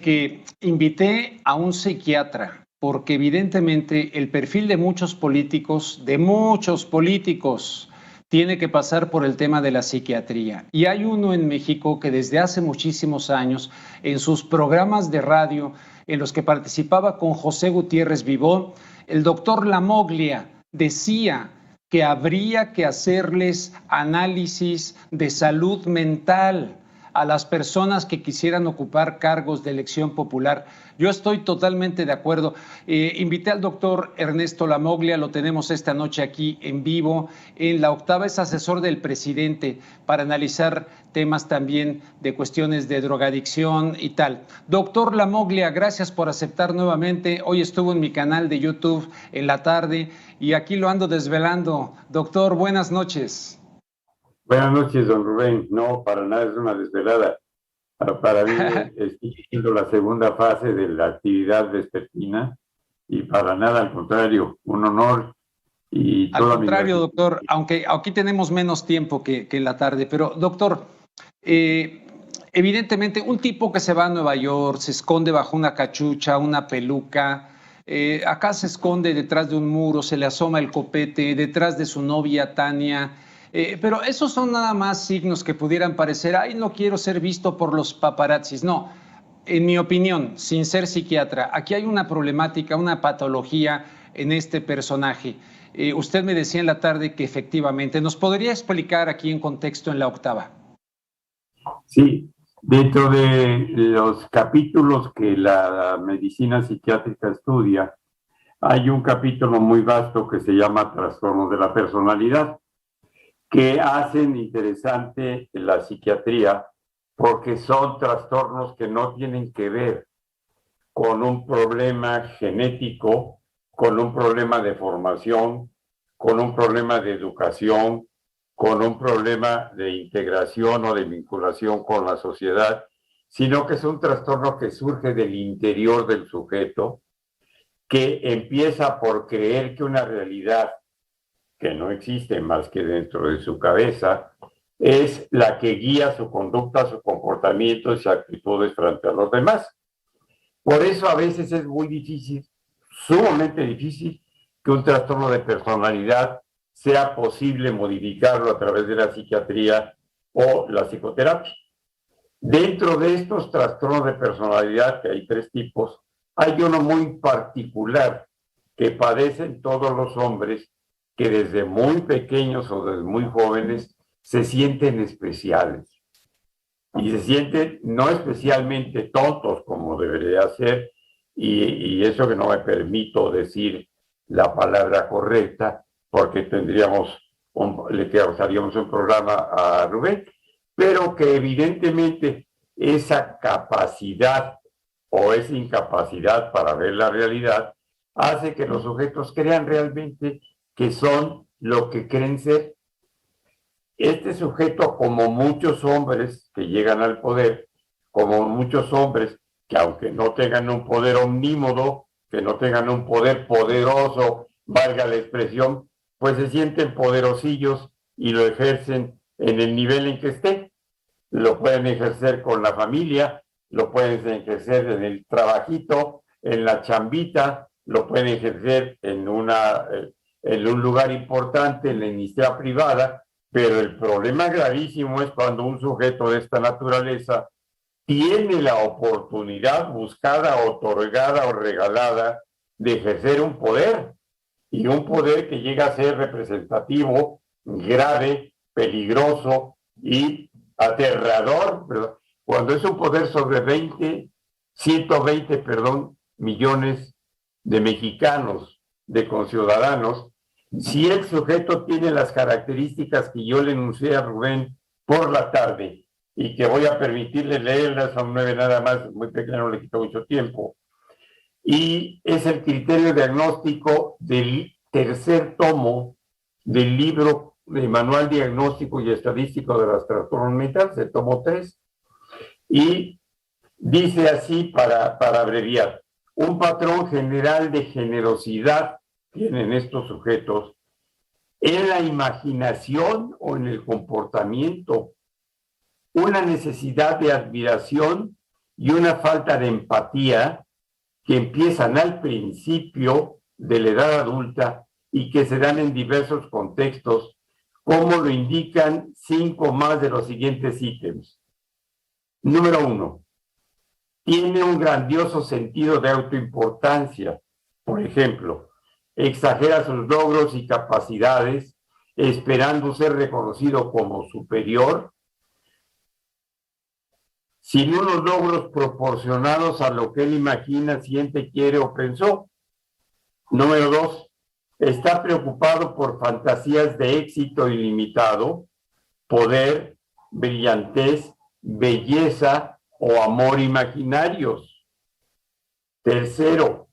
que invité a un psiquiatra porque evidentemente el perfil de muchos políticos, tiene que pasar por el tema de la psiquiatría. Y hay uno en México que desde hace muchísimos años, en sus programas de radio, en los que participaba con José Gutiérrez Vivó, el doctor Lamoglia decía que habría que hacerles análisis de salud mental a las personas que quisieran ocupar cargos de elección popular. Yo estoy totalmente de acuerdo. Invité al doctor Ernesto Lamoglia, lo tenemos esta noche aquí en vivo. En La Octava es asesor del presidente para analizar temas también de cuestiones de drogadicción y tal. Doctor Lamoglia, gracias por aceptar nuevamente. Hoy estuvo en mi canal de YouTube en la tarde y aquí lo ando desvelando. Doctor, buenas noches. Buenas noches, don Rubén. No, para nada es una desvelada. Para mí estoy siendo la segunda fase de la actividad vespertina y para nada, al contrario, un honor. Y al contrario, doctor, aunque aquí tenemos menos tiempo que en la tarde, pero doctor, evidentemente un tipo que se va a Nueva York, se esconde bajo una cachucha, una peluca, acá se esconde detrás de un muro, se le asoma el copete, detrás de su novia Tania. Pero esos son nada más signos que pudieran parecer, ay, no quiero ser visto por los paparazzis. No, en mi opinión, sin ser psiquiatra, aquí hay una problemática, una patología en este personaje. Usted me decía en la tarde que efectivamente, ¿nos podría explicar aquí en contexto en La Octava? Sí, dentro de los capítulos que la medicina psiquiátrica estudia, hay un capítulo muy vasto que se llama Trastornos de la Personalidad, que hacen interesante la psiquiatría porque son trastornos que no tienen que ver con un problema genético, con un problema de formación, con un problema de educación, con un problema de integración o de vinculación con la sociedad, sino que es un trastorno que surge del interior del sujeto, que empieza por creer que una realidad que no existe más que dentro de su cabeza, es la que guía su conducta, su comportamiento y sus actitudes frente a los demás. Por eso a veces es muy difícil, sumamente difícil, que un trastorno de personalidad sea posible modificarlo a través de la psiquiatría o la psicoterapia. Dentro de estos trastornos de personalidad, que hay 3 tipos, hay uno muy particular que padecen todos los hombres que desde muy pequeños o desde muy jóvenes se sienten especiales. Y se sienten no especialmente tontos como debería ser, y eso que no me permito decir la palabra correcta, porque le causaríamos un programa a Rubén, pero que evidentemente esa capacidad o esa incapacidad para ver la realidad hace que los sujetos crean realmente que son lo que creen ser. Este sujeto, como muchos hombres que llegan al poder, como muchos hombres que aunque no tengan un poder omnímodo, que no tengan un poder poderoso, valga la expresión, pues se sienten poderosillos y lo ejercen en el nivel en que estén. Lo pueden ejercer con la familia, lo pueden ejercer en el trabajito, en la chambita, lo pueden ejercer en un lugar importante, en la iniciativa privada, pero el problema gravísimo es cuando un sujeto de esta naturaleza tiene la oportunidad buscada, otorgada o regalada de ejercer un poder, y un poder que llega a ser representativo, grave, peligroso y aterrador, ¿verdad? Cuando es un poder sobre 120 millones de mexicanos, de conciudadanos. Si el sujeto tiene las características que yo le enuncié a Rubén por la tarde y que voy a permitirle leerlas, son 9 nada más, muy pequeño, no le quito mucho tiempo, y es el criterio diagnóstico del 3er tomo del libro de Manual Diagnóstico y Estadístico de las Trastornos Mentales, el tomo 3, y dice así para abreviar: un patrón general de generosidad tienen estos sujetos en la imaginación o en el comportamiento, una necesidad de admiración y una falta de empatía que empiezan al principio de la edad adulta y que se dan en diversos contextos, como lo indican 5 más de los siguientes ítems. Número 1. Tiene un grandioso sentido de autoimportancia. Por ejemplo, exagera sus logros y capacidades, esperando ser reconocido como superior, sin unos logros proporcionados a lo que él imagina, siente, quiere o pensó. Número 2. Está preocupado por fantasías de éxito ilimitado, poder, brillantez, belleza o amor imaginarios. Tercero,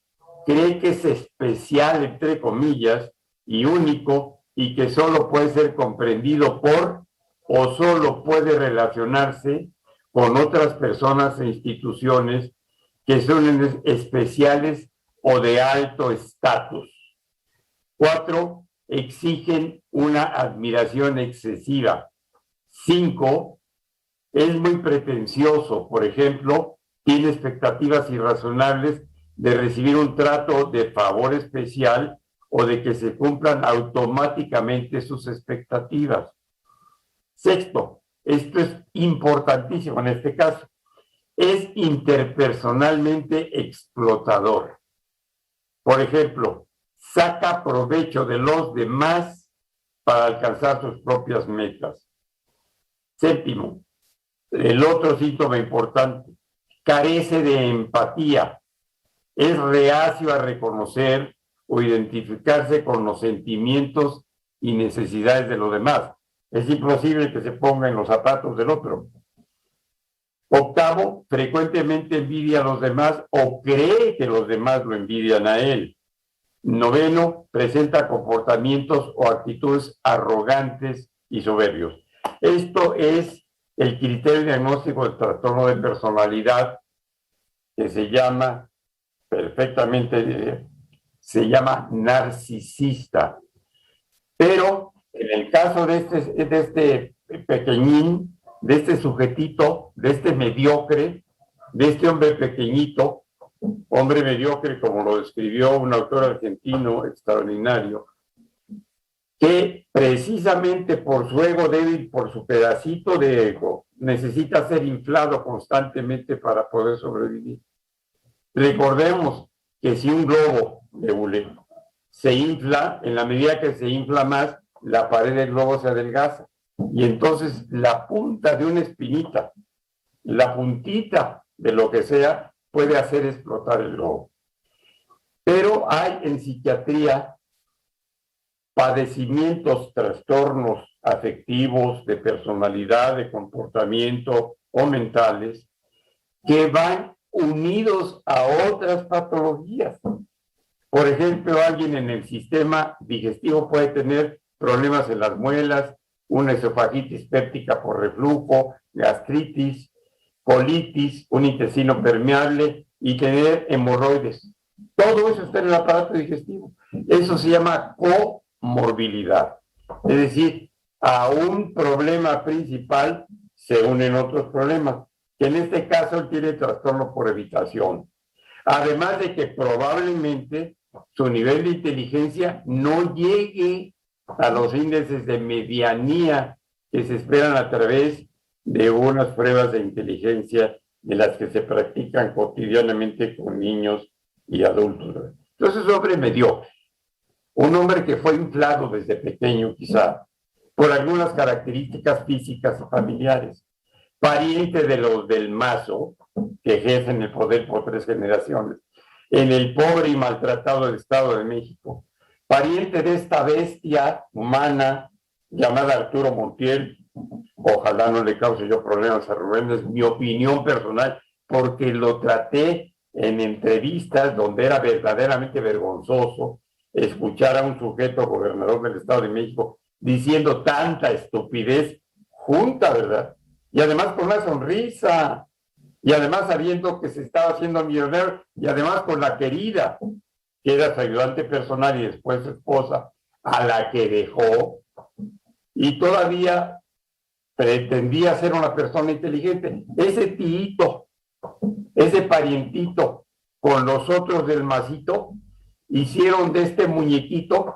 cree que es especial, entre comillas, y único, y que solo puede ser comprendido por o solo puede relacionarse con otras personas e instituciones que son especiales o de alto estatus. 4, exigen una admiración excesiva. 5, es muy pretencioso. Por ejemplo, tiene expectativas irrazonables de recibir un trato de favor especial o de que se cumplan automáticamente sus expectativas. 6, esto es importantísimo en este caso, es interpersonalmente explotador. Por ejemplo, saca provecho de los demás para alcanzar sus propias metas. 7, el otro síntoma importante, carece de empatía, es reacio a reconocer o identificarse con los sentimientos y necesidades de los demás. Es imposible que se ponga en los zapatos del otro. 8, frecuentemente envidia a los demás o cree que los demás lo envidian a él. 9, presenta comportamientos o actitudes arrogantes y soberbios. Esto es el criterio diagnóstico del trastorno de personalidad, que se llama se llama narcisista. Pero en el caso de este pequeñín, de este sujetito, de este mediocre, de este hombre pequeñito, hombre mediocre, como lo describió un autor argentino extraordinario, que precisamente por su ego débil, por su pedacito de ego, necesita ser inflado constantemente para poder sobrevivir. Recordemos que si un globo de hule se infla, en la medida que se infla más, la pared del globo se adelgaza. Y entonces la punta de una espinita, la puntita de lo que sea, puede hacer explotar el globo. Pero hay en psiquiatría padecimientos, trastornos afectivos, de personalidad, de comportamiento o mentales, que van unidos a otras patologías. Por ejemplo, alguien en el sistema digestivo puede tener problemas en las muelas, una esofagitis péptica por reflujo, gastritis, colitis, un intestino permeable y tener hemorroides. Todo eso está en el aparato digestivo. Eso se llama comorbilidad. Es decir, a un problema principal se unen otros problemas, que en este caso él tiene trastorno por evitación. Además de que probablemente su nivel de inteligencia no llegue a los índices de medianía que se esperan a través de unas pruebas de inteligencia de las que se practican cotidianamente con niños y adultos. Entonces, es un hombre mediocre, un hombre que fue inflado desde pequeño quizá por algunas características físicas y familiares, pariente de los del Mazo, que ejercen el poder por 3 generaciones, en el pobre y maltratado del Estado de México, pariente de esta bestia humana llamada Arturo Montiel. Ojalá no le cause yo problemas a Rubén, es mi opinión personal, porque lo traté en entrevistas donde era verdaderamente vergonzoso escuchar a un sujeto gobernador del Estado de México diciendo tanta estupidez junta, ¿verdad? Y además con una sonrisa, y además sabiendo que se estaba haciendo millonario, y además con la querida, que era su ayudante personal y después su esposa, a la que dejó, y todavía pretendía ser una persona inteligente. Ese tito ese parientito con los otros del masito, hicieron de este muñequito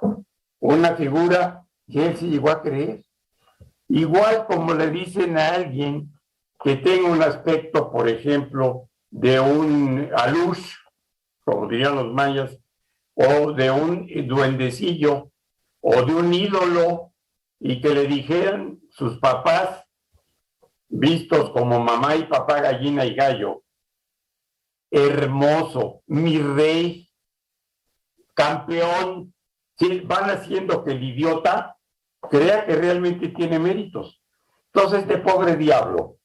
una figura que él se llegó a creer. Igual como le dicen a alguien que tenga un aspecto, por ejemplo, de un alush, como dirían los mayas, o de un duendecillo, o de un ídolo, y que le dijeran sus papás, vistos como mamá y papá, gallina y gallo, hermoso, mi rey, campeón, ¿sí? Van haciendo que el idiota crea que realmente tiene méritos. Entonces, este pobre diablo,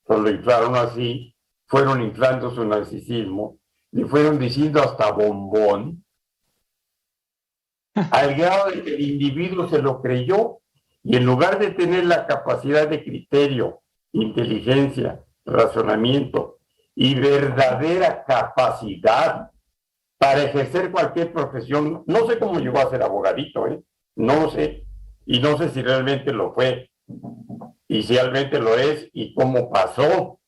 pues lo inflaron así, fueron inflando su narcisismo, le fueron diciendo hasta bombón, al grado de que el individuo se lo creyó, y en lugar de tener la capacidad de criterio, inteligencia, razonamiento y verdadera capacidad para ejercer cualquier profesión, no sé cómo llegó a ser abogadito, no lo sé, y no sé si realmente lo fue, y si realmente lo es, y cómo pasó,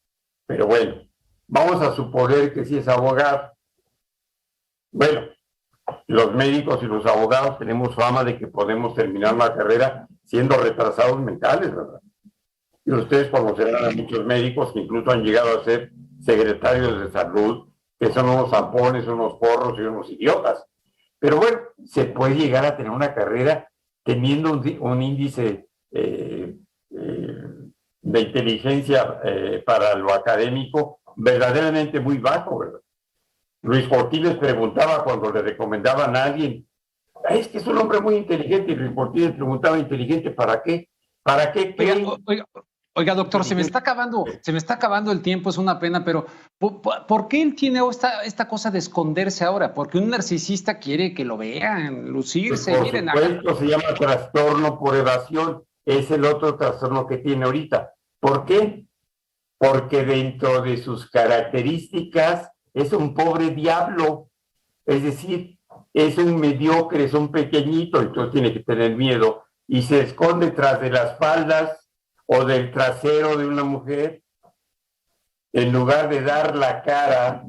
pero bueno, vamos a suponer que sí es abogado. Bueno, los médicos y los abogados tenemos fama de que podemos terminar una carrera siendo retrasados mentales, ¿verdad? Y ustedes conocerán a muchos médicos que incluso han llegado a ser secretarios de salud, que son unos zampones, unos porros y unos idiotas. Pero bueno, se puede llegar a tener una carrera teniendo un índice de inteligencia para lo académico verdaderamente muy bajo, ¿verdad? Luis Fortín les preguntaba cuando le recomendaban a alguien, es que es un hombre muy inteligente, y Luis Fortín les preguntaba, ¿inteligente para qué? ¿Para qué? Oiga, doctor, se me está acabando el tiempo, es una pena, pero ¿por qué él tiene esta cosa de esconderse ahora? Porque un narcisista quiere que lo vean, lucirse. Pues por supuesto, se llama trastorno por evasión, es el otro trastorno que tiene ahorita. ¿Por qué? Porque dentro de sus características es un pobre diablo, es decir, es un mediocre, es un pequeñito, entonces tiene que tener miedo y se esconde tras de las faldas o del trasero de una mujer, en lugar de dar la cara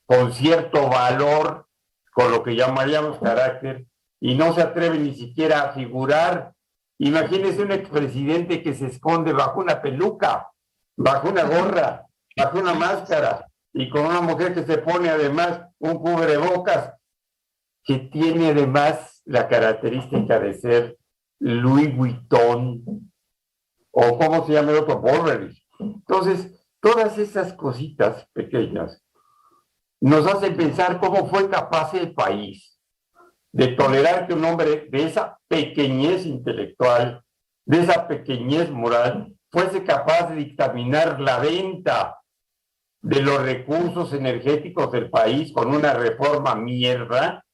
con cierto valor, con lo que llamaríamos carácter, y no se atreve ni siquiera a figurar. Imagínese un expresidente que se esconde bajo una peluca, bajo una gorra, bajo una máscara, y con una mujer que se pone además un cubrebocas, que tiene además la característica de ser Louis Vuitton, o ¿cómo se llama el otro? Burberry. Entonces, todas esas cositas pequeñas nos hacen pensar cómo fue capaz el país de tolerar que un hombre de esa pequeñez intelectual, de esa pequeñez moral, fuese capaz de dictaminar la venta de los recursos energéticos del país con una reforma mierda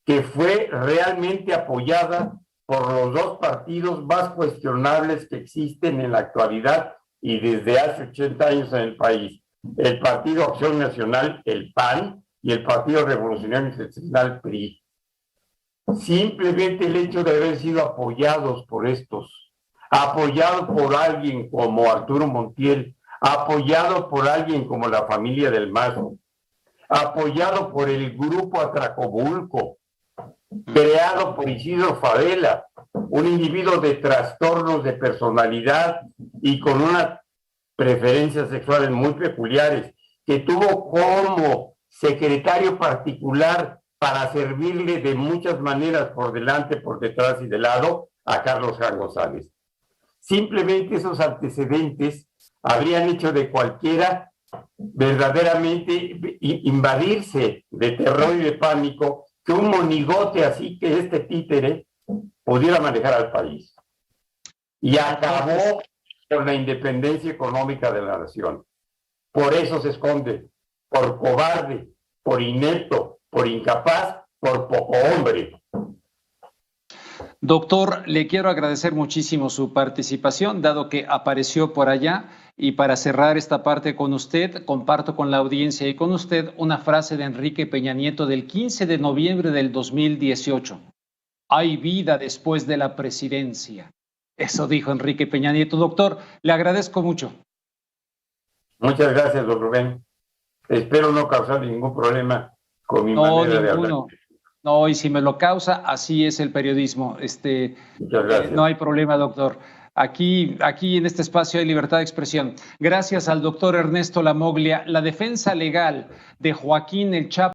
que fue realmente apoyada por los dos partidos más cuestionables que existen en la actualidad y desde hace 80 años en el país. El Partido Acción Nacional, el PAN, y el Partido Revolucionario Institucional, PRI. Simplemente el hecho de haber sido apoyados por estos, apoyados por alguien como Arturo Montiel, apoyado por alguien como la familia del Mazo, apoyado por el grupo Atracobulco, creado por Isidro Fabela, un individuo de trastornos de personalidad y con unas preferencias sexuales muy peculiares, que tuvo como secretario particular para servirle de muchas maneras por delante, por detrás y de lado a Carlos Jan González. Simplemente esos antecedentes habrían hecho de cualquiera verdaderamente invadirse de terror y de pánico que un monigote así que este títere pudiera manejar al país. Y acabó con la independencia económica de la nación. Por eso se esconde, por cobarde, por inepto, por incapaz, por poco hombre. Doctor, le quiero agradecer muchísimo su participación, dado que apareció por allá. Y para cerrar esta parte con usted, comparto con la audiencia y con usted una frase de Enrique Peña Nieto del 15 de noviembre del 2018. Hay vida después de la presidencia. Eso dijo Enrique Peña Nieto. Doctor, le agradezco mucho. Muchas gracias, don Rubén. Espero no causar ningún problema con mi manera de hablar. No, y si me lo causa, así es el periodismo. Muchas gracias. No hay problema, doctor. Aquí en este espacio hay libertad de expresión. Gracias al doctor Ernesto Lamoglia. La defensa legal de Joaquín El Chapo